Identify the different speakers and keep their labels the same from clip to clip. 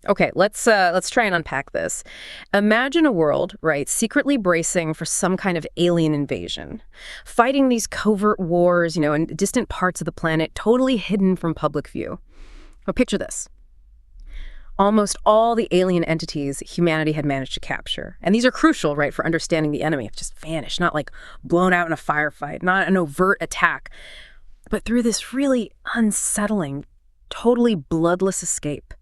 Speaker 1: Okay, let's try and unpack this. Imagine a world, right, secretly bracing for some kind of alien invasion, fighting these covert wars, in distant parts of the planet, totally hidden from public view. Well, picture this. Almost all the alien entities humanity had managed to capture. And these are crucial, right, for understanding the enemy, have just vanished, not like blown out in a firefight, not an overt attack, but through this really unsettling, totally bloodless escape.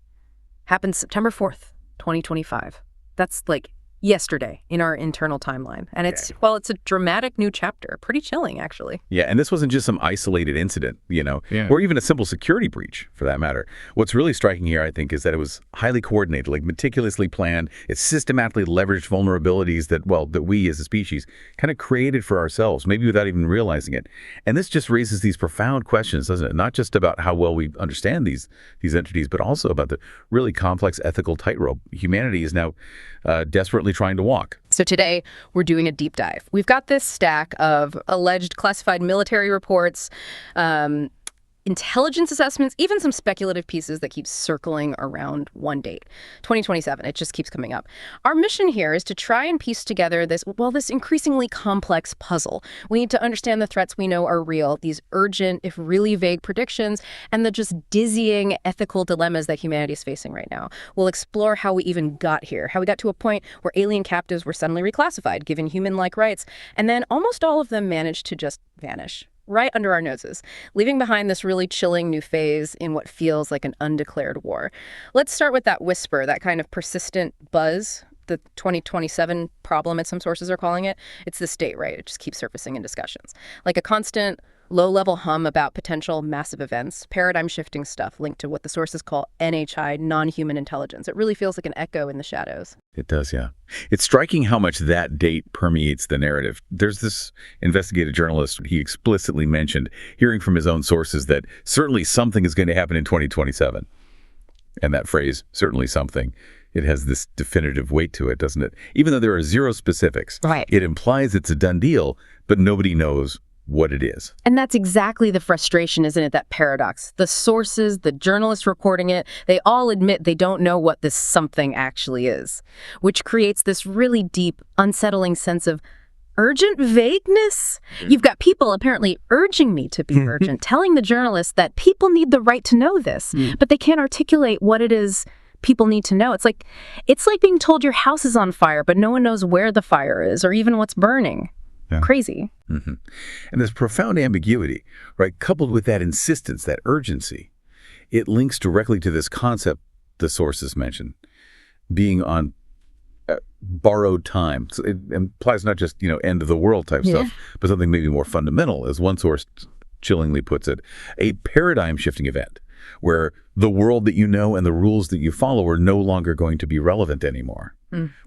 Speaker 1: Happened September 4th, 2025. That's like yesterday in our internal timeline. And it's a dramatic new chapter. Pretty chilling, actually.
Speaker 2: Yeah, and this wasn't just some isolated incident,
Speaker 3: Yeah.
Speaker 2: or even a simple security breach, for that matter. What's really striking here, I think, is that it was highly coordinated, like meticulously planned. It systematically leveraged vulnerabilities that we as a species kind of created for ourselves, maybe without even realizing it. And this just raises these profound questions, doesn't it? Not just about how well we understand these entities, but also about the really complex ethical tightrope humanity is now desperately trying to walk.
Speaker 1: So today, we're doing a deep dive. We've got this stack of alleged classified military reports, intelligence assessments, even some speculative pieces that keep circling around one date, 2027. It just keeps coming up. Our mission here is to try and piece together this increasingly complex puzzle. We need to understand the threats we know are real, these urgent, if really vague predictions, and the just dizzying ethical dilemmas that humanity is facing right now. We'll explore how we even got here, how we got to a point where alien captives were suddenly reclassified, given human-like rights, and then almost all of them managed to just vanish right under our noses, leaving behind this really chilling new phase in what feels like an undeclared war. Let's start with that whisper, that kind of persistent buzz, the 2027 problem, as some sources are calling it. It's the state, right? It just keeps surfacing in discussions. Like a constant low-level hum about potential massive events, paradigm-shifting stuff linked to what the sources call NHI, non-human intelligence. It really feels like an echo in the shadows.
Speaker 2: It does, yeah. It's striking how much that date permeates the narrative. There's this investigative journalist, he explicitly mentioned, hearing from his own sources, that certainly something is going to happen in 2027. And that phrase, certainly something, it has this definitive weight to it, doesn't it? Even though there are zero specifics,
Speaker 1: right.
Speaker 2: It implies it's a done deal, but nobody knows what it is.
Speaker 1: And that's exactly the frustration, isn't it? That paradox. The sources, the journalists reporting it, they all admit they don't know what this something actually is, which creates this really deep, unsettling sense of urgent vagueness. You've got people apparently urging me to be urgent, telling the journalists that people need the right to know this, but they can't articulate what it is people need to know. It's like being told your house is on fire, but no one knows where the fire is or even what's burning. Yeah. Crazy.
Speaker 2: Mm-hmm. And this profound ambiguity, right, coupled with that insistence, that urgency, it links directly to this concept the sources mentioned, being on borrowed time. So it implies not just, end of the world type stuff, but something maybe more fundamental, as one source chillingly puts it, a paradigm shifting event where the world that you know and the rules that you follow are no longer going to be relevant anymore.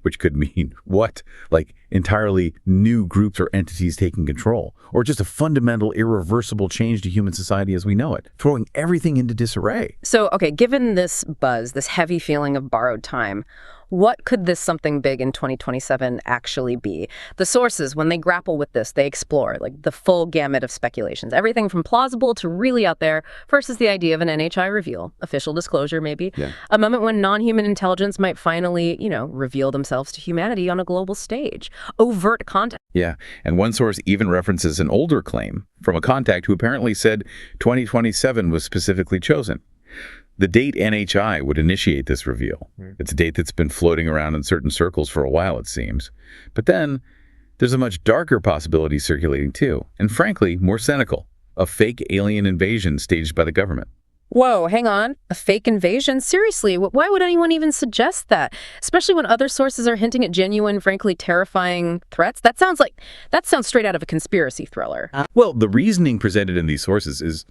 Speaker 2: Which could mean what? Like entirely new groups or entities taking control, or just a fundamental, irreversible change to human society as we know it, throwing everything into disarray.
Speaker 1: So, okay, given this buzz, this heavy feeling of borrowed time, what could this something big in 2027 actually be? The sources, when they grapple with this, they explore like the full gamut of speculations, everything from plausible to really out there. First is the idea of an NHI reveal, official disclosure maybe, a moment when non-human intelligence might finally, reveal themselves to humanity on a global stage. Overt contact.
Speaker 2: Yeah, and one source even references an older claim from a contact who apparently said 2027 was specifically chosen. The date NHI would initiate this reveal. It's a date that's been floating around in certain circles for a while, it seems. But then there's a much darker possibility circulating too, and frankly, more cynical, a fake alien invasion staged by the government.
Speaker 1: Whoa, hang on. A fake invasion? Seriously, why would anyone even suggest that? Especially when other sources are hinting at genuine, frankly, terrifying threats? That sounds straight out of a conspiracy thriller.
Speaker 2: Well, the reasoning presented in these sources is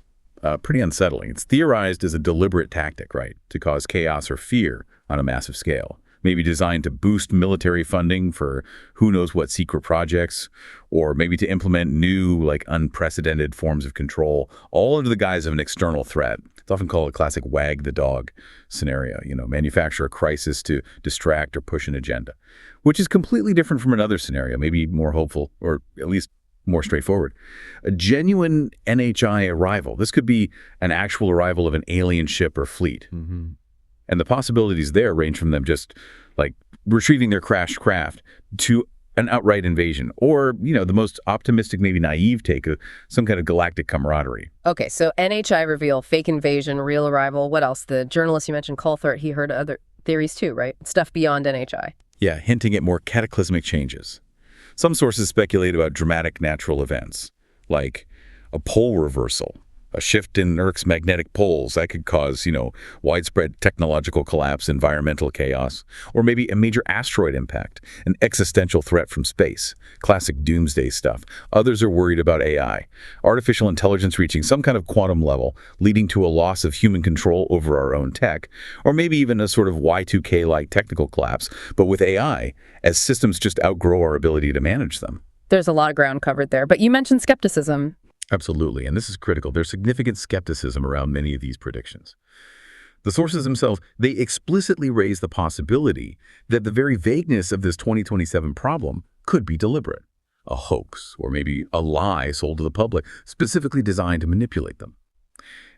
Speaker 2: pretty unsettling. It's theorized as a deliberate tactic, right, to cause chaos or fear on a massive scale, maybe designed to boost military funding for who knows what secret projects, or maybe to implement new, unprecedented forms of control, all under the guise of an external threat. It's often called a classic wag the dog scenario, manufacture a crisis to distract or push an agenda, which is completely different from another scenario, maybe more hopeful, or at least more straightforward. A genuine NHI arrival. This could be an actual arrival of an alien ship or fleet. And the possibilities there range from them just, like, retrieving their crashed craft to an outright invasion, or, the most optimistic, maybe naive take of some kind of galactic camaraderie.
Speaker 1: Okay, so NHI reveal, fake invasion, real arrival. What else? The journalist you mentioned, Coulthard, he heard other theories too, right? Stuff beyond NHI.
Speaker 2: Yeah, hinting at more cataclysmic changes. Some sources speculate about dramatic natural events, like a pole reversal, a shift in Earth's magnetic poles that could cause, widespread technological collapse, environmental chaos, or maybe a major asteroid impact, an existential threat from space, classic doomsday stuff. Others are worried about AI, artificial intelligence reaching some kind of quantum level, leading to a loss of human control over our own tech, or maybe even a sort of Y2K-like technical collapse, but with AI, as systems just outgrow our ability to manage them.
Speaker 1: There's a lot of ground covered there, but you mentioned skepticism.
Speaker 2: Absolutely, and this is critical. There's significant skepticism around many of these predictions. The sources themselves, they explicitly raise the possibility that the very vagueness of this 2027 problem could be deliberate, a hoax, or maybe a lie sold to the public, specifically designed to manipulate them.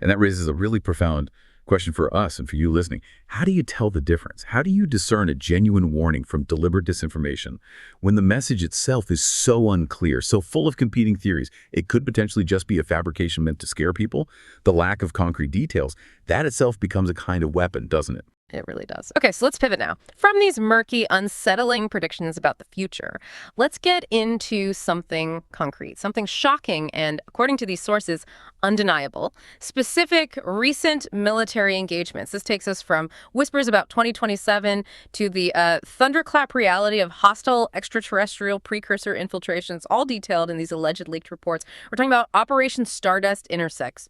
Speaker 2: And that raises a really profound question for us and for you listening. How do you tell the difference? How do you discern a genuine warning from deliberate disinformation when the message itself is so unclear, so full of competing theories? It could potentially just be a fabrication meant to scare people. The lack of concrete details, that itself becomes a kind of weapon, doesn't it?
Speaker 1: It really does. Okay, so let's pivot now. From these murky, unsettling predictions about the future, let's get into something concrete, something shocking and, according to these sources, undeniable. Specific recent military engagements. This takes us from whispers about 2027 to the thunderclap reality of hostile extraterrestrial precursor infiltrations, all detailed in these alleged leaked reports. We're talking about Operation Stardust Intersects,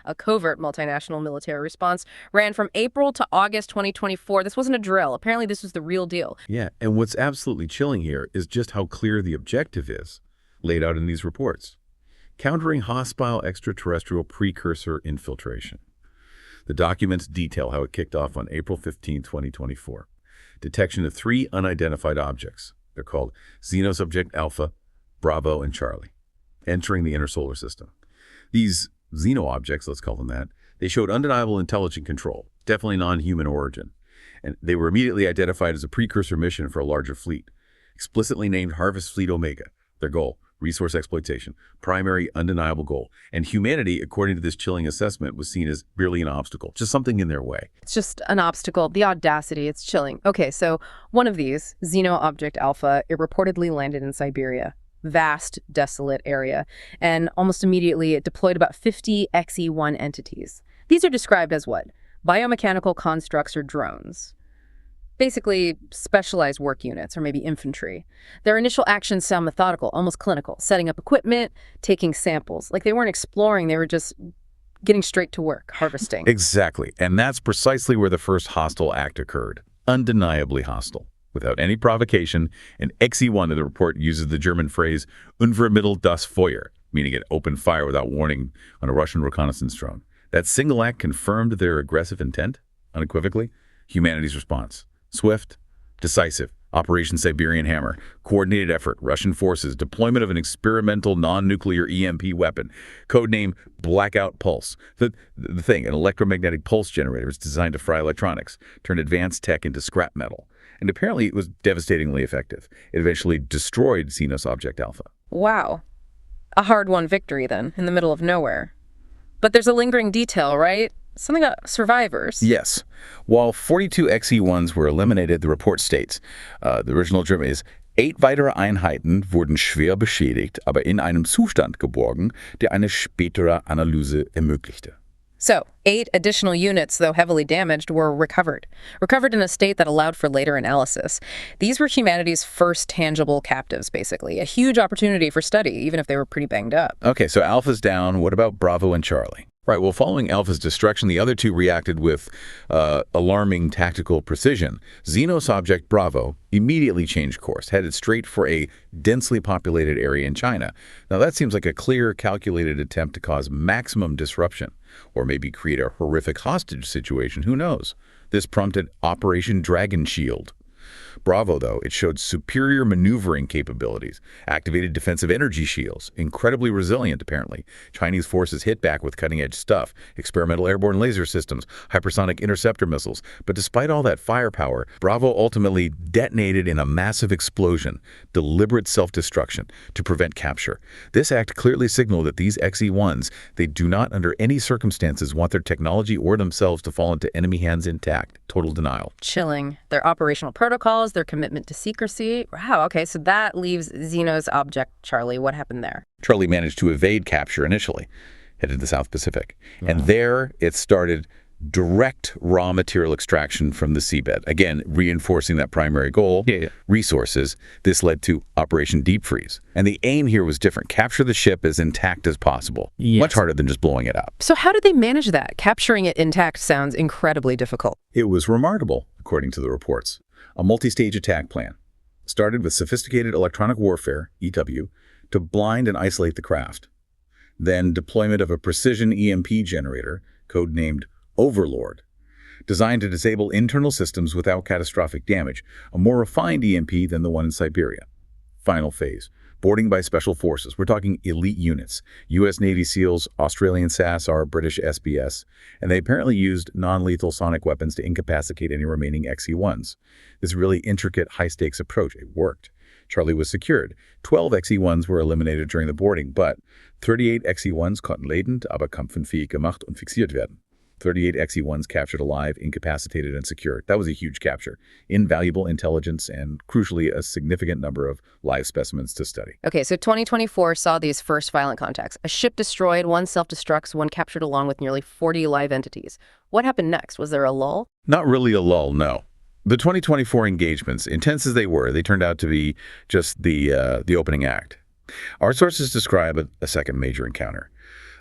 Speaker 1: a covert multinational military response, ran from April to August 2024. This wasn't a drill. Apparently, this was the real deal.
Speaker 2: Yeah, and what's absolutely chilling here is just how clear the objective is, laid out in these reports. Countering hostile extraterrestrial precursor infiltration. The documents detail how it kicked off on April 15, 2024. Detection of 3 unidentified objects. They're called Xenosubject Alpha, Bravo, and Charlie, entering the inner solar system. These xeno-objects, let's call them that, they showed undeniable intelligent control, definitely non-human origin, and they were immediately identified as a precursor mission for a larger fleet, explicitly named Harvest Fleet Omega. Their goal, resource exploitation, primary undeniable goal. And humanity, according to this chilling assessment, was seen as merely an obstacle, just something in their way.
Speaker 1: It's just an obstacle. The audacity, it's chilling. Okay, so one of these, Xeno-Object Alpha, it reportedly landed in Siberia. Vast, desolate area. And almost immediately, it deployed about 50 XE-1 entities. These are described as what? Biomechanical constructs or drones. Basically, specialized work units, or maybe infantry. Their initial actions sound methodical, almost clinical, setting up equipment, taking samples. Like they weren't exploring, they were just getting straight to work, harvesting.
Speaker 2: Exactly, and that's precisely where the first hostile act occurred. Undeniably hostile. Without any provocation, and XE-1 of the report uses the German phrase Unvermittelt das Feuer, meaning it opened fire without warning on a Russian reconnaissance drone. That single act confirmed their aggressive intent, unequivocally. Humanity's response. Swift, decisive, Operation Siberian Hammer, coordinated effort, Russian forces, deployment of an experimental non-nuclear EMP weapon, codename Blackout Pulse. The thing, an electromagnetic pulse generator, is designed to fry electronics, turn advanced tech into scrap metal. And apparently it was devastatingly effective. It eventually destroyed Xenosubject Alpha.
Speaker 1: Wow. A hard-won victory, then, in the middle of nowhere. But there's a lingering detail, right? Something about survivors.
Speaker 2: Yes. While 42 XE-1s were eliminated, the report states, the original German is, 8 weitere Einheiten wurden schwer beschädigt, aber in einem Zustand geborgen, der eine spätere Analyse ermöglichte.
Speaker 1: So, 8 additional units, though heavily damaged, were recovered. Recovered in a state that allowed for later analysis. These were humanity's first tangible captives, basically. A huge opportunity for study, even if they were pretty banged up.
Speaker 2: Okay, so Alpha's down. What about Bravo and Charlie? Right, well, following Alpha's destruction, the other 2 reacted with alarming tactical precision. Xenosubject Bravo immediately changed course, headed straight for a densely populated area in China. Now, that seems like a clear, calculated attempt to cause maximum disruption, or maybe create a horrific hostage situation, who knows? This prompted Operation Dragon Shield, Bravo, though, it showed superior maneuvering capabilities, activated defensive energy shields, incredibly resilient, apparently. Chinese forces hit back with cutting-edge stuff, experimental airborne laser systems, hypersonic interceptor missiles. But despite all that firepower, Bravo ultimately detonated in a massive explosion, deliberate self-destruction, to prevent capture. This act clearly signaled that these XE-1s, they do not under any circumstances want their technology or themselves to fall into enemy hands intact. Total denial.
Speaker 1: Chilling. Their operational protocols, their commitment to secrecy. Wow, okay, so that leaves Xeno's object, Charlie. What happened there?
Speaker 2: Charlie managed to evade capture initially, headed to the South Pacific. And there it started direct raw material extraction from the seabed. Again, reinforcing that primary goal, resources. This led to Operation Deep Freeze. And the aim here was different. Capture the ship as intact as possible. Much harder than just blowing it up.
Speaker 1: So how did they manage that? Capturing it intact sounds incredibly difficult.
Speaker 2: It was remarkable, according to the reports. A multi-stage attack plan started with sophisticated electronic warfare, EW, to blind and isolate the craft. Then deployment of a precision EMP generator, codenamed Overlord, designed to disable internal systems without catastrophic damage, a more refined EMP than the one in Siberia. Final phase, boarding by special forces. We're talking elite units, U.S. Navy SEALs, Australian SASR, British SBS, and they apparently used non-lethal sonic weapons to incapacitate any remaining XE-1s. This really intricate, high-stakes approach, it worked. Charlie was secured. 12 XE-1s were eliminated during the boarding, but 38 XE-1s konnten lebend, aber kampfunfähig gemacht und fixiert werden. 38 XE-1s captured alive, incapacitated, and secured. That was a huge capture. Invaluable intelligence and, crucially, a significant number of live specimens to study.
Speaker 1: Okay, so 2024 saw these first violent contacts. A ship destroyed, one self-destructs, one captured along with nearly 40 live entities. What happened next? Was there a lull?
Speaker 2: Not really a lull, no. The 2024 engagements, intense as they were, they turned out to be just the opening act. Our sources describe a second major encounter.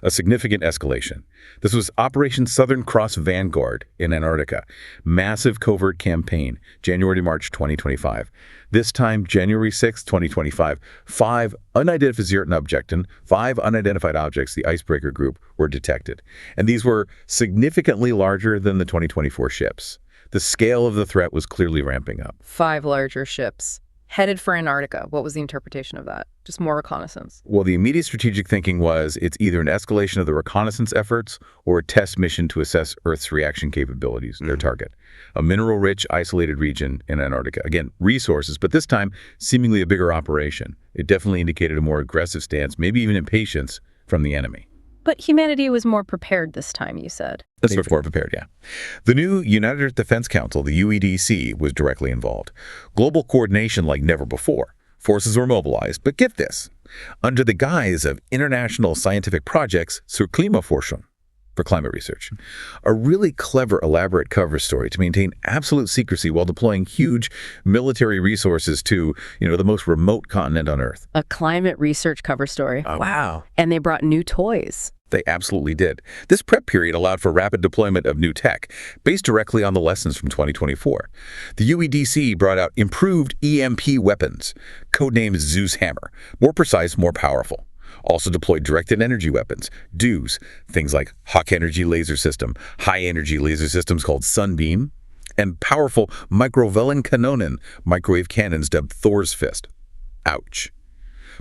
Speaker 2: A significant escalation. This was Operation Southern Cross Vanguard in Antarctica. Massive covert campaign, January to March 2025. This time, January 6, 2025, 5 unidentified objects, the icebreaker group, were detected. And these were significantly larger than the 2024 ships. The scale of the threat was clearly ramping up.
Speaker 1: 5 larger ships. Headed for Antarctica. What was the interpretation of that? Just more reconnaissance?
Speaker 2: Well, the immediate strategic thinking was it's either an escalation of the reconnaissance efforts or a test mission to assess Earth's reaction capabilities, their target. A mineral-rich, isolated region in Antarctica. Again, resources, but this time, seemingly a bigger operation. It definitely indicated a more aggressive stance, maybe even impatience from the enemy.
Speaker 1: But humanity was more prepared this time, you said.
Speaker 2: That's more prepared, yeah. The new United Earth Defense Council, the UEDC, was directly involved. Global coordination like never before. Forces were mobilized, but get this, under the guise of international scientific projects zur Klimaforschung, for climate research. A really clever, elaborate cover story to maintain absolute secrecy while deploying huge military resources to, the most remote continent on Earth.
Speaker 1: A climate research cover story.
Speaker 2: Wow.
Speaker 1: And they brought new toys.
Speaker 2: They absolutely did. This prep period allowed for rapid deployment of new tech, based directly on the lessons from 2024. The UEDC brought out improved EMP weapons, codenamed Zeus Hammer, more precise, more powerful. Also deployed directed energy weapons, DEWs, things like Hawk Energy Laser System, high-energy laser systems called Sunbeam, and powerful Mikrovelenkanonen, microwave cannons dubbed Thor's Fist. Ouch.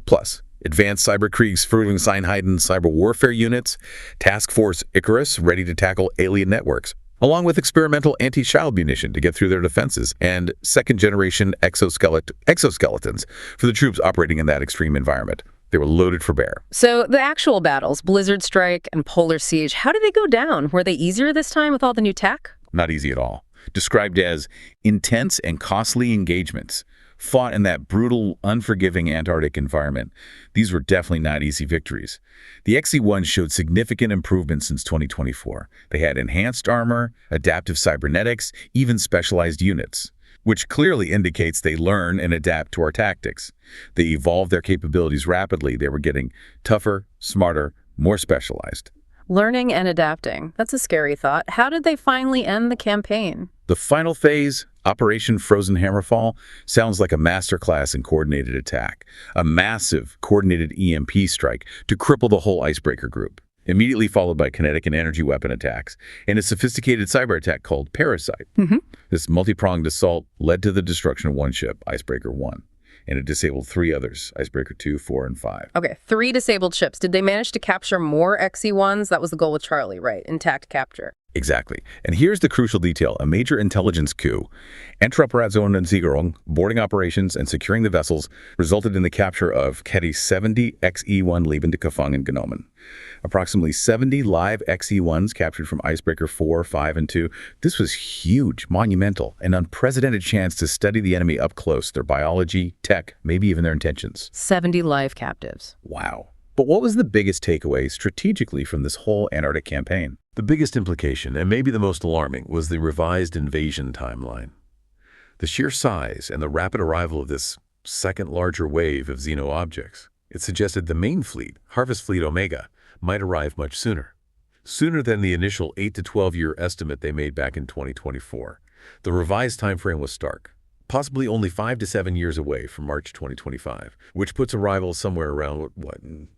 Speaker 2: Plus, advanced Cyberkriegsführungseinheiten cyber warfare units, Task Force Icarus ready to tackle alien networks, along with experimental anti-child munition to get through their defenses, and second-generation exoskeletons for the troops operating in that extreme environment. They were loaded for bear.
Speaker 1: So the actual battles, Blizzard Strike and Polar Siege, how did they go down? Were they easier this time with all the new tech?
Speaker 2: Not easy at all. Described as intense and costly engagements, fought in that brutal, unforgiving Antarctic environment. These were definitely not easy victories. The XE-1 showed significant improvements since 2024. They had enhanced armor, adaptive cybernetics, even specialized units, which clearly indicates they learn and adapt to our tactics. They evolved their capabilities rapidly. They were getting tougher, smarter, more specialized.
Speaker 1: Learning and adapting. That's a scary thought. How did they finally end the campaign?
Speaker 2: The final phase, Operation Frozen Hammerfall, sounds like a masterclass in coordinated attack. A massive, coordinated EMP strike to cripple the whole icebreaker group. immediately followed by kinetic and energy weapon attacks, and a sophisticated cyber attack called Parasite. This multi-pronged assault led to the destruction of one ship, Icebreaker 1, and it disabled 3 others, Icebreaker 2, 4, and 5.
Speaker 1: Okay, 3 disabled ships. Did they manage to capture more XE-1s? That was the goal with Charlie, right? Intact capture.
Speaker 2: Exactly. And here's the crucial detail. A major intelligence coup, Enteroperation und Sicherung, boarding operations, and securing the vessels resulted in the capture of Kette 70 XE-1 lebende Gefangen genommen. Approximately 70 live XE-1s captured from Icebreaker 4, 5, and 2. This was huge, monumental, an unprecedented chance to study the enemy up close, their biology, tech, maybe even their intentions.
Speaker 1: 70 live captives.
Speaker 2: Wow. But what was the biggest takeaway strategically from this whole Antarctic campaign?
Speaker 3: The biggest implication, and maybe the most alarming, was the revised invasion timeline. The sheer size and the rapid arrival of this second larger wave of Xeno objects. It suggested the main fleet, Harvest Fleet Omega, might arrive much sooner than the initial 8 to 12-year estimate they made back in 2024. The revised timeframe was stark, possibly only 5 to 7 years away from March 2025, which puts arrival somewhere around,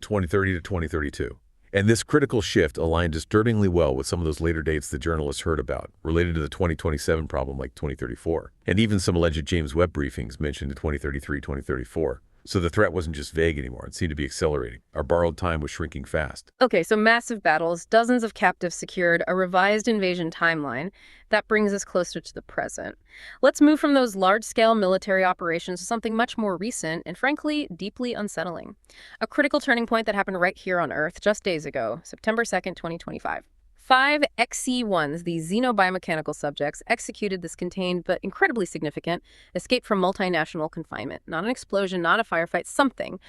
Speaker 3: 2030 to 2032. And this critical shift aligned disturbingly well with some of those later dates the journalists heard about, related to the 2027 problem like 2034. And even some alleged James Webb briefings mentioned in 2033, 2034. So the threat wasn't just vague anymore. It seemed to be accelerating. Our borrowed time was shrinking fast.
Speaker 1: Okay, so massive battles, dozens of captives secured, a revised invasion timeline. That brings us closer to the present. Let's move from those large-scale military operations to something much more recent and, frankly, deeply unsettling. A critical turning point that happened right here on Earth just days ago, September 2nd, 2025. 5 XE-1s, these xenobiomechanical subjects, executed this contained but incredibly significant escape from multinational confinement. Not an explosion, not a firefight, something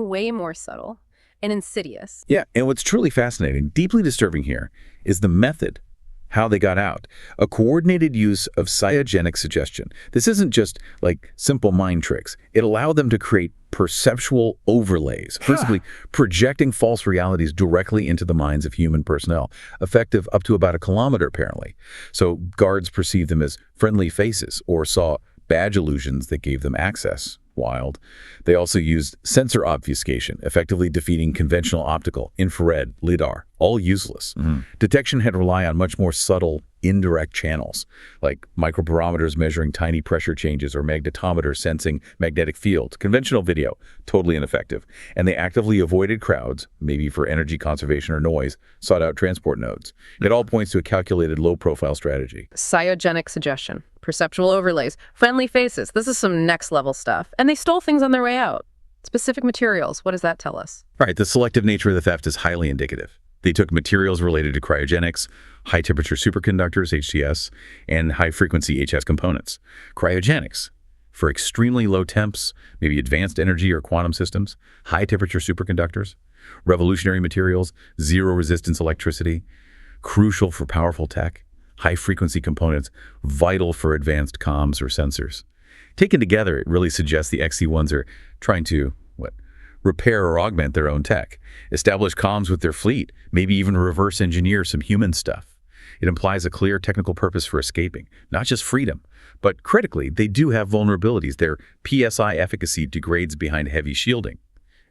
Speaker 1: way more subtle and insidious.
Speaker 2: Yeah, and what's truly fascinating, deeply disturbing here, is the method, how they got out. A coordinated use of psiogenic suggestion. This isn't just like simple mind tricks. It allowed them to create perceptual overlays, basically projecting false realities directly into the minds of human personnel, effective up to about 1 kilometer apparently. So guards perceived them as friendly faces or saw badge illusions that gave them access. Wild. They also used sensor obfuscation, effectively defeating conventional optical, infrared, lidar, all useless. Detection had to rely on much more subtle, indirect channels, like microbarometers measuring tiny pressure changes or magnetometers sensing magnetic fields. Conventional video, totally ineffective. And they actively avoided crowds, maybe for energy conservation or noise, sought out transport nodes. It all points to a calculated, low-profile strategy.
Speaker 1: Psiogenic suggestion, perceptual overlays, friendly faces. This is some next-level stuff. And they stole things on their way out. Specific materials, what does that tell us?
Speaker 2: Right, the selective nature of the theft is highly indicative. They took materials related to cryogenics, high-temperature superconductors, HTS, and high-frequency HS components. Cryogenics, for extremely low temps, maybe advanced energy or quantum systems. High-temperature superconductors, revolutionary materials, zero-resistance electricity, crucial for powerful tech. High-frequency components, vital for advanced comms or sensors. Taken together, it really suggests the XE-1s are trying to, repair or augment their own tech, establish comms with their fleet, maybe even reverse engineer some human stuff. It implies a clear technical purpose for escaping, not just freedom. But critically, they do have vulnerabilities. Their PSI efficacy degrades behind heavy shielding.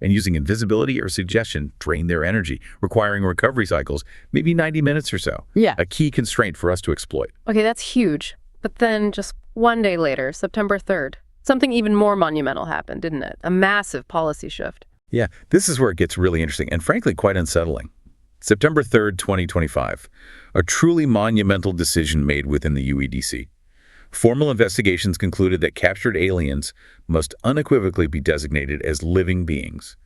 Speaker 2: And using invisibility or suggestion drain their energy, requiring recovery cycles, maybe 90 minutes or so.
Speaker 1: Yeah.
Speaker 2: A key constraint for us to exploit.
Speaker 1: Okay, that's huge. But then just one day later, September 3rd, something even more monumental happened, didn't it? A massive policy shift.
Speaker 2: Yeah, this is where it gets really interesting and frankly quite unsettling. September 3rd, 2025, a truly monumental decision made within the UEDC. Formal investigations concluded that captured aliens must unequivocally be designated as living beings.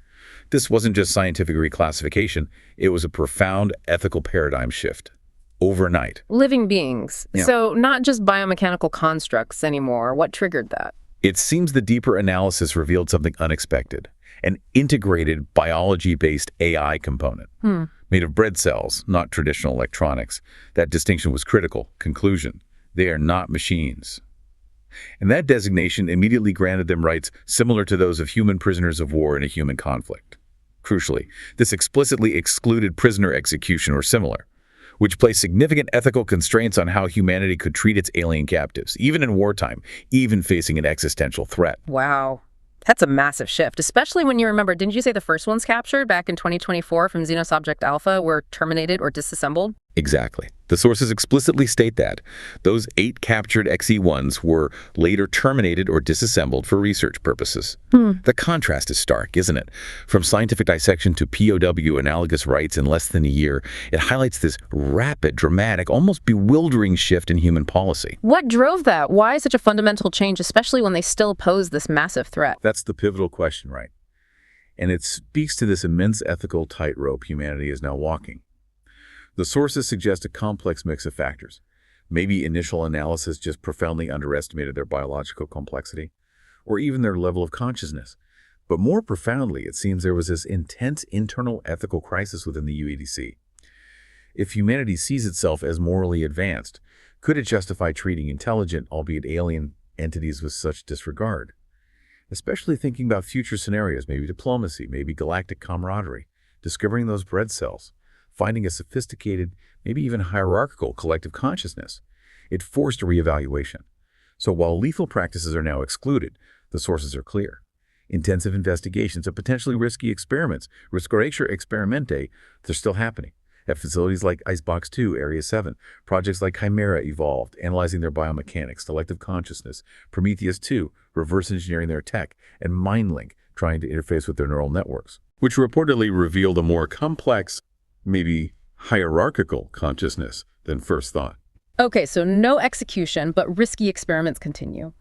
Speaker 2: This wasn't just scientific reclassification, it was a profound ethical paradigm shift. Overnight.
Speaker 1: Living beings.
Speaker 2: Yeah.
Speaker 1: So not just biomechanical constructs anymore. What triggered that?
Speaker 2: It seems the deeper analysis revealed something unexpected. An integrated biology-based AI component made of bread cells, not traditional electronics. That distinction was critical. Conclusion, they are not machines. And that designation immediately granted them rights similar to those of human prisoners of war in a human conflict. Crucially, this explicitly excluded prisoner execution or similar, which placed significant ethical constraints on how humanity could treat its alien captives, even in wartime, even facing an existential threat.
Speaker 1: Wow. That's a massive shift, especially when you remember, didn't you say the first ones captured back in 2024 from Xenos Object Alpha were terminated or disassembled?
Speaker 3: Exactly. The sources explicitly state that. Those 8 captured XE1s were later terminated or disassembled for research purposes. The contrast is stark, isn't it? From scientific dissection to POW analogous rights in less than a year, it highlights this rapid, dramatic, almost bewildering shift in human policy.
Speaker 1: What drove that? Why such a fundamental change, especially when they still pose this massive threat?
Speaker 3: That's the pivotal question, right? And it speaks to this immense ethical tightrope humanity is now walking. The sources suggest a complex mix of factors. Maybe initial analysis just profoundly underestimated their biological complexity, or even their level of consciousness. But more profoundly, it seems there was this intense internal ethical crisis within the UADC. If humanity sees itself as morally advanced, could it justify treating intelligent, albeit alien, entities with such disregard? Especially thinking about future scenarios, maybe diplomacy, maybe galactic camaraderie, discovering those bread cells, finding a sophisticated, maybe even hierarchical collective consciousness. It forced a reevaluation. So while lethal practices are now excluded, the sources are clear. Intensive investigations of potentially risky experiments, riscorature experimente, they're still happening. At facilities like Icebox 2, Area 7, projects like Chimera evolved, analyzing their biomechanics, selective consciousness, Prometheus 2, reverse engineering their tech, and MindLink, trying to interface with their neural networks, which reportedly revealed a more complex, maybe hierarchical consciousness than first thought.
Speaker 1: Okay, so no execution, but risky experiments continue.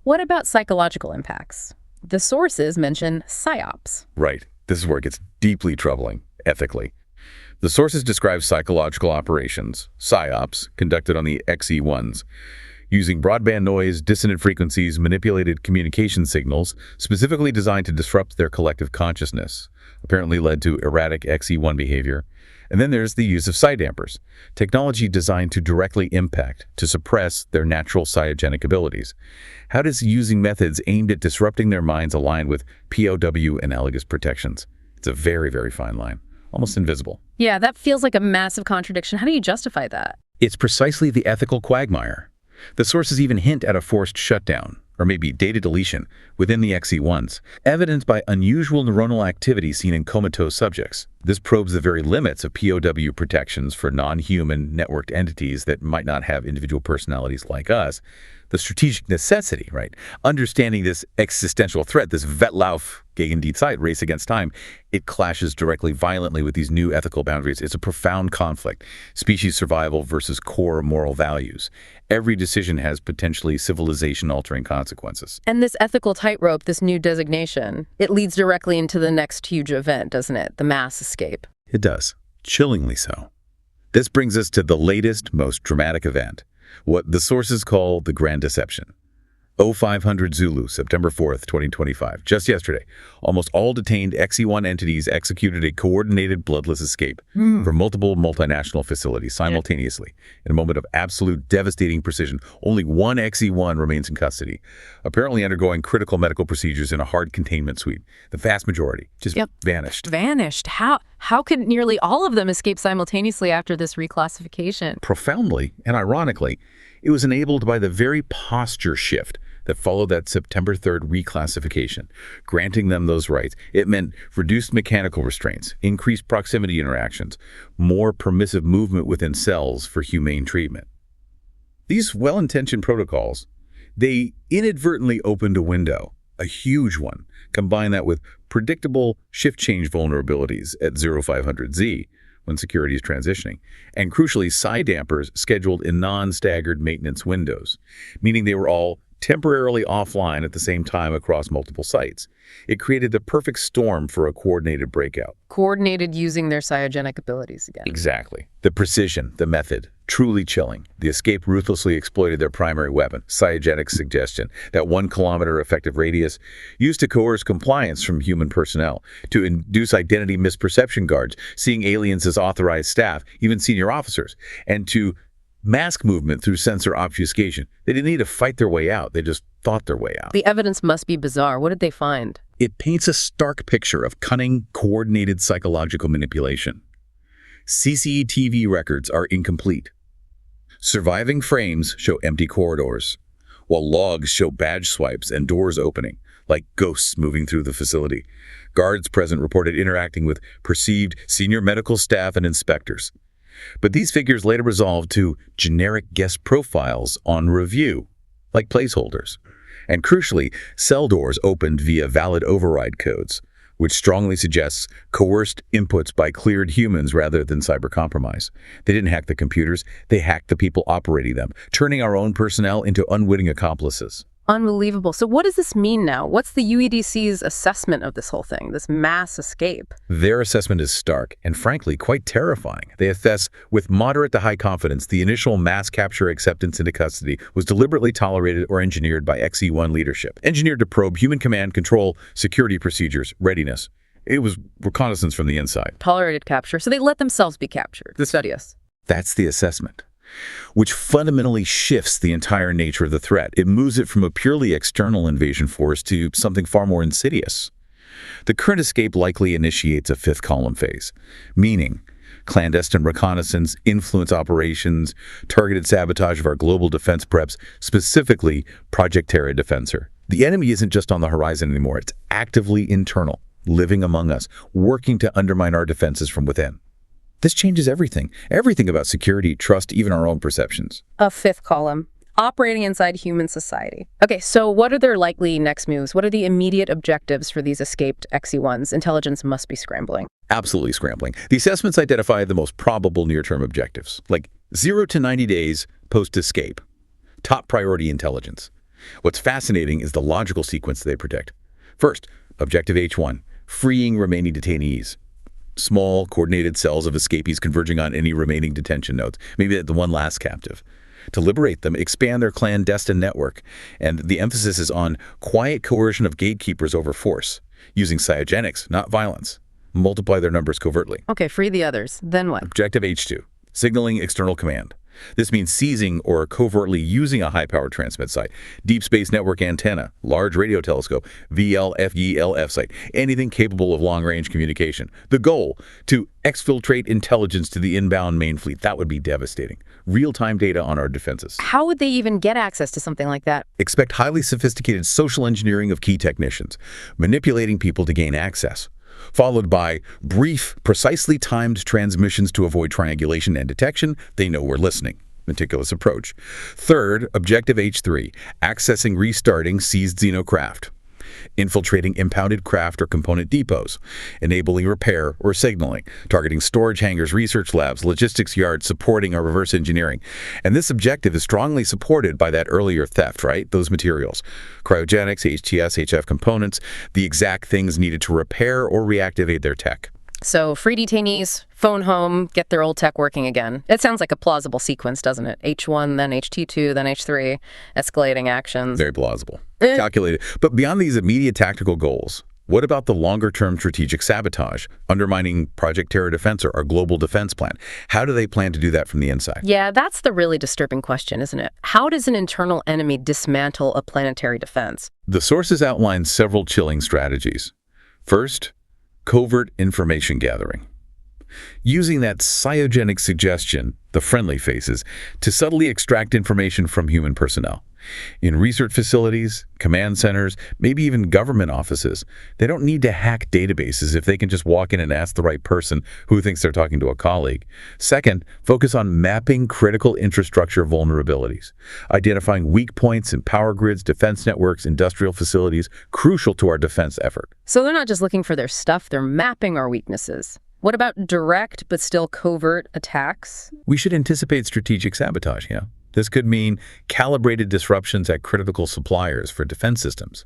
Speaker 1: What about psychological impacts? The sources mention psyops.
Speaker 3: Right. This is where it gets deeply troubling, ethically. The sources describe psychological operations, psyops, conducted on the XE1s, using broadband noise, dissonant frequencies, manipulated communication signals, specifically designed to disrupt their collective consciousness, apparently led to erratic XE1 behavior. And then there's the use of psi dampers, technology designed to directly impact, to suppress their natural psiogenic abilities. How does using methods aimed at disrupting their minds align with POW analogous protections? It's a very, very fine line, almost invisible.
Speaker 1: Yeah, that feels like a massive contradiction. How do you justify that?
Speaker 3: It's precisely the ethical quagmire. The sources even hint at a forced shutdown, or maybe data deletion, within the XE1s, evidenced by unusual neuronal activity seen in comatose subjects. This probes the very limits of POW protections for non-human networked entities that might not have individual personalities like us. The strategic necessity, right? Understanding this existential threat, this Wettlauf gegen die Zeit, race against time, it clashes directly violently with these new ethical boundaries. It's a profound conflict. Species survival versus core moral values. Every decision has potentially civilization-altering consequences.
Speaker 1: And this ethical tightrope, this new designation, it leads directly into the next huge event, doesn't it? The mass escape.
Speaker 3: It does. Chillingly so. This brings us to the latest, most dramatic event, what the sources call the Grand Deception. 0500 Zulu, September 4th, 2025. Just yesterday, almost all detained XE1 entities executed a coordinated bloodless escape from multiple multinational facilities simultaneously. In a moment of absolute devastating precision, only one XE1 remains in custody, apparently undergoing critical medical procedures in a hard containment suite. The vast majority just vanished.
Speaker 1: Vanished? How could nearly all of them escape simultaneously after this reclassification?
Speaker 3: Profoundly and ironically, it was enabled by the very posture shift that followed that September 3rd reclassification, granting them those rights. It meant reduced mechanical restraints, increased proximity interactions, more permissive movement within cells for humane treatment. These well-intentioned protocols, they inadvertently opened a window, a huge one. Combine that with predictable shift change vulnerabilities at 0500Z, when security is transitioning, and crucially, psi dampers scheduled in non-staggered maintenance windows, meaning they were all temporarily offline at the same time across multiple sites. It created the perfect storm for a coordinated breakout.
Speaker 1: Coordinated using their psiogenic abilities again.
Speaker 3: Exactly. The precision, the method, truly chilling. The escape ruthlessly exploited their primary weapon, psiogenic suggestion, that 1 kilometer effective radius used to coerce compliance from human personnel, to induce identity misperception guards, seeing aliens as authorized staff, even senior officers, and to mask movement through sensor obfuscation. They didn't need to fight their way out. They just thought their way out.
Speaker 1: The evidence must be bizarre. What did they find?
Speaker 3: It paints a stark picture of cunning, coordinated psychological manipulation. CCTV records are incomplete. Surviving frames show empty corridors, while logs show badge swipes and doors opening,
Speaker 2: like ghosts moving through the facility. Guards present reported interacting with perceived senior medical staff and inspectors. But these figures later resolved to generic guest profiles on review, like placeholders. And crucially, cell doors opened via valid override codes, which strongly suggests coerced inputs by cleared humans rather than cyber compromise. They didn't hack the computers, they hacked the people operating them, turning our own personnel into unwitting accomplices.
Speaker 1: Unbelievable. So what does this mean now? What's the UEDC's assessment of this whole thing, this mass escape?
Speaker 2: Their assessment is stark and frankly quite terrifying. They assess with moderate to high confidence the initial mass capture acceptance into custody was deliberately tolerated or engineered by XE1 leadership, engineered to probe human command, control, security procedures, readiness. It was reconnaissance from the inside.
Speaker 1: Tolerated capture. So they let themselves be captured. The studious.
Speaker 2: That's the assessment, which fundamentally shifts the entire nature of the threat. It moves it from a purely external invasion force to something far more insidious. The current escape likely initiates a fifth column phase, meaning clandestine reconnaissance, influence operations, targeted sabotage of our global defense preps, specifically Project Terra Defensor. The enemy isn't just on the horizon anymore. It's actively internal, living among us, working to undermine our defenses from within. This changes everything. Everything about security, trust, even our own perceptions.
Speaker 1: A fifth column. Operating inside human society. Okay, so what are their likely next moves? What are the immediate objectives for these escaped XE1s? Intelligence must be scrambling.
Speaker 2: Absolutely scrambling. The assessments identify the most probable near-term objectives, like 0 to 90 days post-escape. Top priority intelligence. What's fascinating is the logical sequence they predict. First, Objective H1, freeing remaining detainees. Small, coordinated cells of escapees converging on any remaining detention nodes, maybe the one last captive. To liberate them, expand their clandestine network, and the emphasis is on quiet coercion of gatekeepers over force, using cryogenics, not violence. Multiply their numbers covertly.
Speaker 1: Okay, free the others. Then what?
Speaker 2: Objective H2, signaling external command. This means seizing or covertly using a high-power transmit site, deep space network antenna, large radio telescope, VLFELF site, anything capable of long-range communication. The goal, to exfiltrate intelligence to the inbound main fleet. That would be devastating. Real-time data on our defenses.
Speaker 1: How would they even get access to something like that?
Speaker 2: Expect highly sophisticated social engineering of key technicians, manipulating people to gain access, followed by brief, precisely timed transmissions to avoid triangulation and detection. They know we're listening. Meticulous approach. Third, Objective H3, accessing restarting seized xenocraft. Infiltrating impounded craft or component depots, enabling repair or signaling, targeting storage hangars, research labs, logistics yards, supporting our reverse engineering. And this objective is strongly supported by that earlier theft, right? Those materials. Cryogenics, HTS, HF components, the exact things needed to repair or reactivate their tech.
Speaker 1: So free detainees, phone home, get their old tech working again. It sounds like a plausible sequence, doesn't it? H1, then HT2, then H3, escalating actions.
Speaker 2: Very plausible. Calculated. But beyond these immediate tactical goals, what about the longer-term strategic sabotage, undermining Project Terra Defensor, our global defense plan? How do they plan to do that from the inside?
Speaker 1: Yeah, that's the really disturbing question, isn't it? How does an internal enemy dismantle a planetary defense?
Speaker 2: The sources outline several chilling strategies. First, covert information gathering. Using that cryogenic suggestion, the friendly faces, to subtly extract information from human personnel. In research facilities, command centers, maybe even government offices, they don't need to hack databases if they can just walk in and ask the right person who thinks they're talking to a colleague. Second, focus on mapping critical infrastructure vulnerabilities, identifying weak points in power grids, defense networks, industrial facilities, crucial to our defense effort.
Speaker 1: So they're not just looking for their stuff, they're mapping our weaknesses. What about direct but still covert attacks?
Speaker 2: We should anticipate strategic sabotage, yeah. This could mean calibrated disruptions at critical suppliers for defense systems,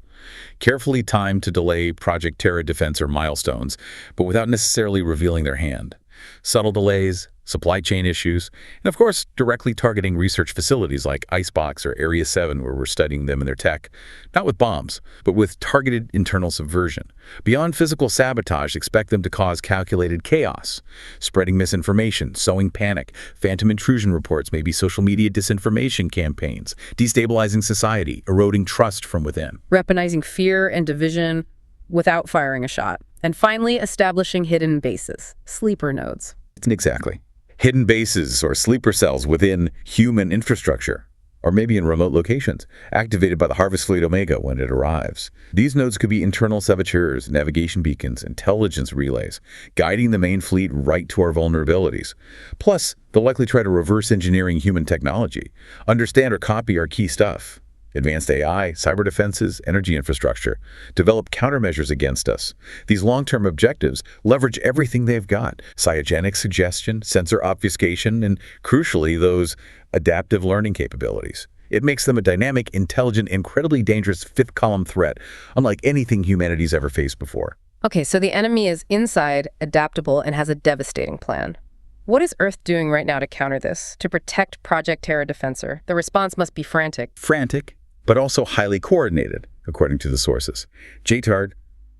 Speaker 2: carefully timed to delay Project Terra Defensor milestones, but without necessarily revealing their hand. Subtle delays, supply chain issues, and of course, directly targeting research facilities like Icebox or Area 7 where we're studying them and their tech, not with bombs, but with targeted internal subversion. Beyond physical sabotage, expect them to cause calculated chaos, spreading misinformation, sowing panic, phantom intrusion reports, maybe social media disinformation campaigns, destabilizing society, eroding trust from within.
Speaker 1: Weaponizing fear and division without firing a shot. And finally, establishing hidden bases, sleeper nodes.
Speaker 2: Exactly. Hidden bases or sleeper cells within human infrastructure. or maybe in remote locations, activated by the Harvest Fleet Omega when it arrives. These nodes could be internal saboteurs, navigation beacons, intelligence relays, guiding the main fleet right to our vulnerabilities. Plus, they'll likely try to reverse engineering human technology, understand or copy our key stuff. Advanced AI, cyber defenses, energy infrastructure, develop countermeasures against us. These long-term objectives leverage everything they've got: cytogenic suggestion, sensor obfuscation, and crucially, those adaptive learning capabilities. It makes them a dynamic, intelligent, incredibly dangerous fifth-column threat, unlike anything humanity's ever faced before.
Speaker 1: Okay, so the enemy is inside, adaptable, and has a devastating plan. What is Earth doing right now to counter this, to protect Project Terra Defensor? The response must be frantic.
Speaker 2: Frantic, but also highly coordinated, according to the sources. JTARD,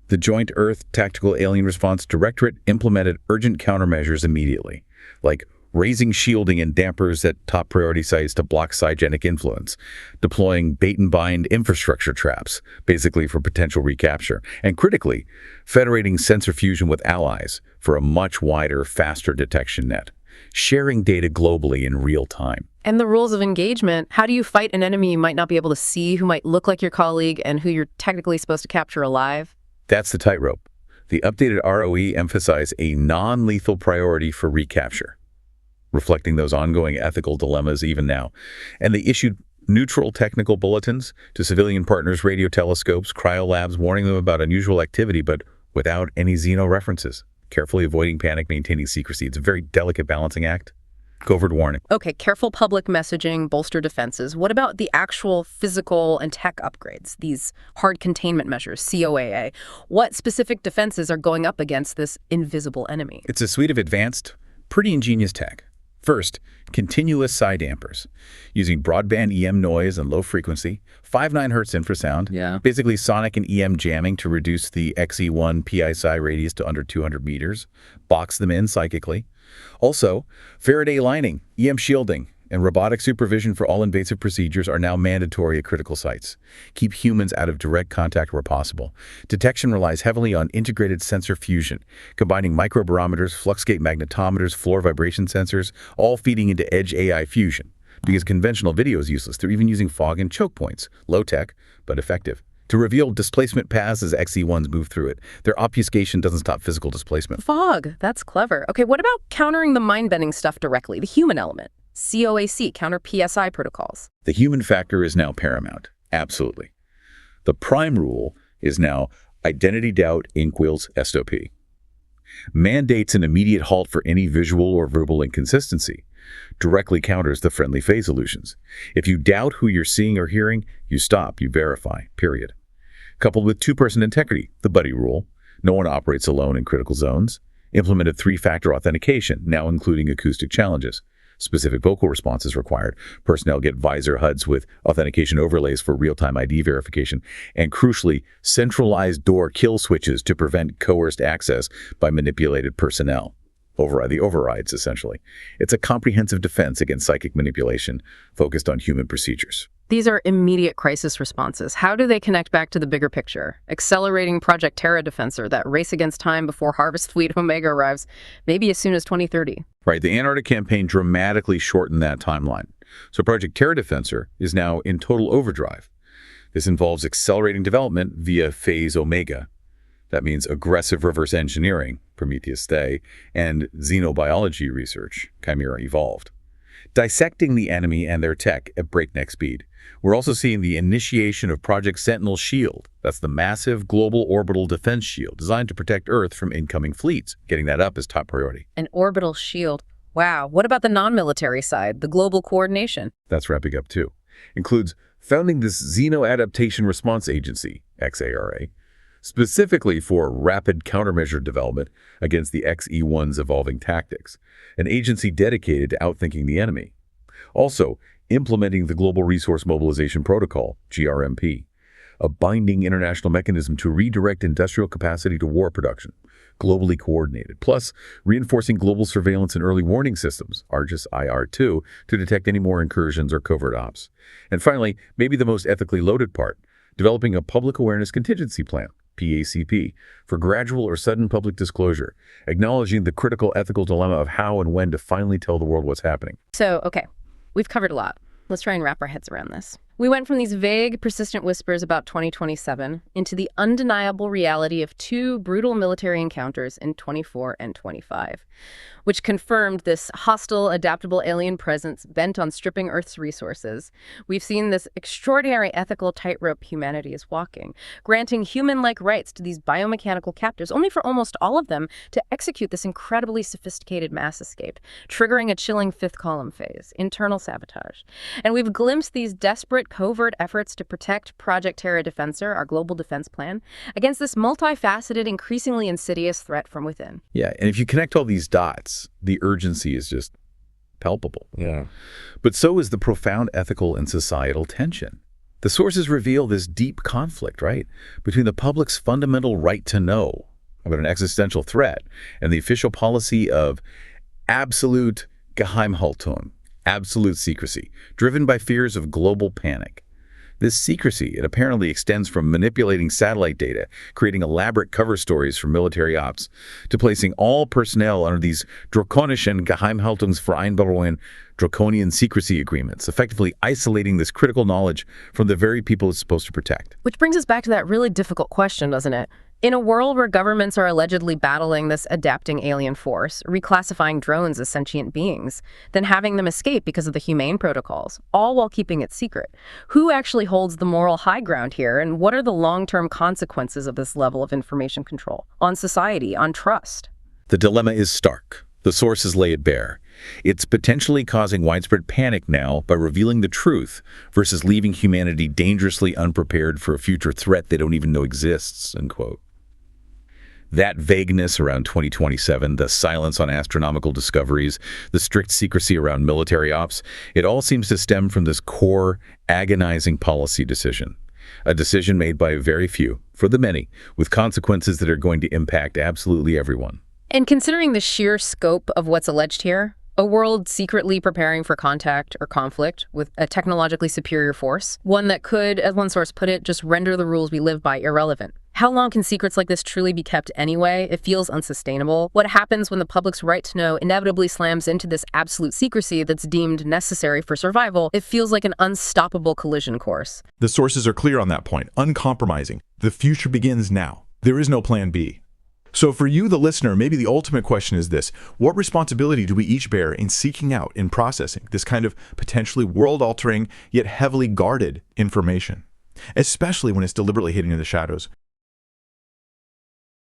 Speaker 2: the Joint Earth Tactical Alien Response Directorate, implemented urgent countermeasures immediately, like raising shielding and dampers at top priority sites to block cytogenic influence, deploying bait-and-bind infrastructure traps, basically for potential recapture, and critically, federating sensor fusion with allies for a much wider, faster detection net, sharing data globally in real time.
Speaker 1: And the rules of engagement: how do you fight an enemy you might not be able to see, who might look like your colleague, and who you're technically supposed to capture alive?
Speaker 2: That's the tightrope. The updated ROE emphasized a non-lethal priority for recapture, reflecting those ongoing ethical dilemmas even now. And they issued neutral technical bulletins to civilian partners, radio telescopes, cryolabs, warning them about unusual activity, but without any Xeno references. Carefully avoiding panic, maintaining secrecy. It's a very delicate balancing act. Covert warning.
Speaker 1: Okay, careful public messaging, bolster defenses. What about the actual physical and tech upgrades, these hard containment measures, COAA? What specific defenses are going up against this invisible enemy?
Speaker 2: It's a suite of advanced, pretty ingenious tech. First, continuous psi dampers, using broadband EM noise and low frequency, 5.9 Hz infrasound, basically sonic and EM jamming to reduce the XE1 PI-psi radius to under 200 meters, box them in psychically. Also, Faraday lining, EM shielding, and robotic supervision for all invasive procedures are now mandatory at critical sites. Keep humans out of direct contact where possible. Detection relies heavily on integrated sensor fusion, combining microbarometers, fluxgate magnetometers, floor vibration sensors, all feeding into edge AI fusion. Because conventional video is useless, they're even using fog and choke points. Low-tech, but effective. To reveal displacement paths as XE1s move through it. Their obfuscation doesn't stop physical displacement.
Speaker 1: Fog, that's clever. Okay, what about countering the mind-bending stuff directly, the human element? COAC, counter PSI protocols.
Speaker 2: The human factor is now paramount. Absolutely. The prime rule is now identity doubt equals SOP. Mandates an immediate halt for any visual or verbal inconsistency. Directly counters the friendly phase illusions. If you doubt who you're seeing or hearing, you stop, you verify, period. Coupled with two-person integrity, the buddy rule. No one operates alone in critical zones. Implemented three-factor authentication, now including acoustic challenges. Specific vocal responses required. Personnel get visor HUDs with authentication overlays for real-time ID verification. And crucially, centralized door kill switches to prevent coerced access by manipulated personnel. The overrides, essentially. It's a comprehensive defense against psychic manipulation focused on human procedures.
Speaker 1: These are immediate crisis responses. How do they connect back to the bigger picture? Accelerating Project Terra Defensor, that race against time before Harvest Fleet Omega arrives, maybe as soon as 2030.
Speaker 2: Right, the Antarctic campaign dramatically shortened that timeline. So Project Terra Defensor is now in total overdrive. This involves accelerating development via Phase Omega. That means aggressive reverse engineering, Prometheus Stay, and xenobiology research, Chimera Evolved. Dissecting the enemy and their tech at breakneck speed. We're also seeing the initiation of Project Sentinel Shield. That's the massive global orbital defense shield designed to protect Earth from incoming fleets. Getting that up is top priority.
Speaker 1: An orbital shield. Wow. What about the non-military side, the global coordination?
Speaker 2: That's wrapping up too. Includes founding this Xeno Adaptation Response Agency, XARA, specifically for rapid countermeasure development against the XE1's evolving tactics, an agency dedicated to outthinking the enemy. Also, implementing the Global Resource Mobilization Protocol, GRMP, a binding international mechanism to redirect industrial capacity to war production, globally coordinated, plus reinforcing global surveillance and early warning systems, ARGIS IR2, to detect any more incursions or covert ops. And finally, maybe the most ethically loaded part, developing a public awareness contingency plan, PACP, for gradual or sudden public disclosure, acknowledging the critical ethical dilemma of how and when to finally tell the world what's happening.
Speaker 1: So, okay, we've covered a lot. Let's try and wrap our heads around this. We went from these vague, persistent whispers about 2027 into the undeniable reality of two brutal military encounters in 24 and 25, which confirmed this hostile, adaptable alien presence bent on stripping Earth's resources. We've seen this extraordinary ethical tightrope humanity is walking, granting human-like rights to these biomechanical captives, only for almost all of them to execute this incredibly sophisticated mass escape, triggering a chilling fifth column phase, internal sabotage. And we've glimpsed these desperate covert efforts to protect Project Terra Defensor, our global defense plan, against this multifaceted, increasingly insidious threat from within.
Speaker 2: Yeah, and if you connect all these dots, the urgency is just palpable.
Speaker 3: Yeah.
Speaker 2: But so is the profound ethical and societal tension. The sources reveal this deep conflict, right, between the public's fundamental right to know about an existential threat and the official policy of absolute Geheimhaltung, absolute secrecy, driven by fears of global panic. This secrecy, it apparently extends from manipulating satellite data, creating elaborate cover stories for military ops, to placing all personnel under these drakonischen Geheimhaltungsvereinbarungen, draconian secrecy agreements, effectively isolating this critical knowledge from the very people it's supposed to protect.
Speaker 1: Which brings us back to that really difficult question, doesn't it? In a world where governments are allegedly battling this adapting alien force, reclassifying drones as sentient beings, then having them escape because of the humane protocols, all while keeping it secret, who actually holds the moral high ground here, and what are the long-term consequences of this level of information control on society, on trust?
Speaker 2: The dilemma is stark. The sources lay it bare. It's potentially causing widespread panic now by revealing the truth versus leaving humanity dangerously unprepared for a future threat they don't even know exists, end quote. That vagueness around 2027, the silence on astronomical discoveries, the strict secrecy around military ops, it all seems to stem from this core, agonizing policy decision. A decision made by very few, for the many, with consequences that are going to impact absolutely everyone.
Speaker 1: And considering the sheer scope of what's alleged here, a world secretly preparing for contact or conflict with a technologically superior force, one that could, as one source put it, just render the rules we live by irrelevant. How long can secrets like this truly be kept anyway? It feels unsustainable. What happens when the public's right to know inevitably slams into this absolute secrecy that's deemed necessary for survival? It feels like an unstoppable collision course.
Speaker 4: The sources are clear on that point, uncompromising. The future begins now. There is no plan B. So for you, the listener, maybe the ultimate question is this: what responsibility do we each bear in seeking out, in processing this kind of potentially world-altering yet heavily guarded information, especially when it's deliberately hidden in the shadows?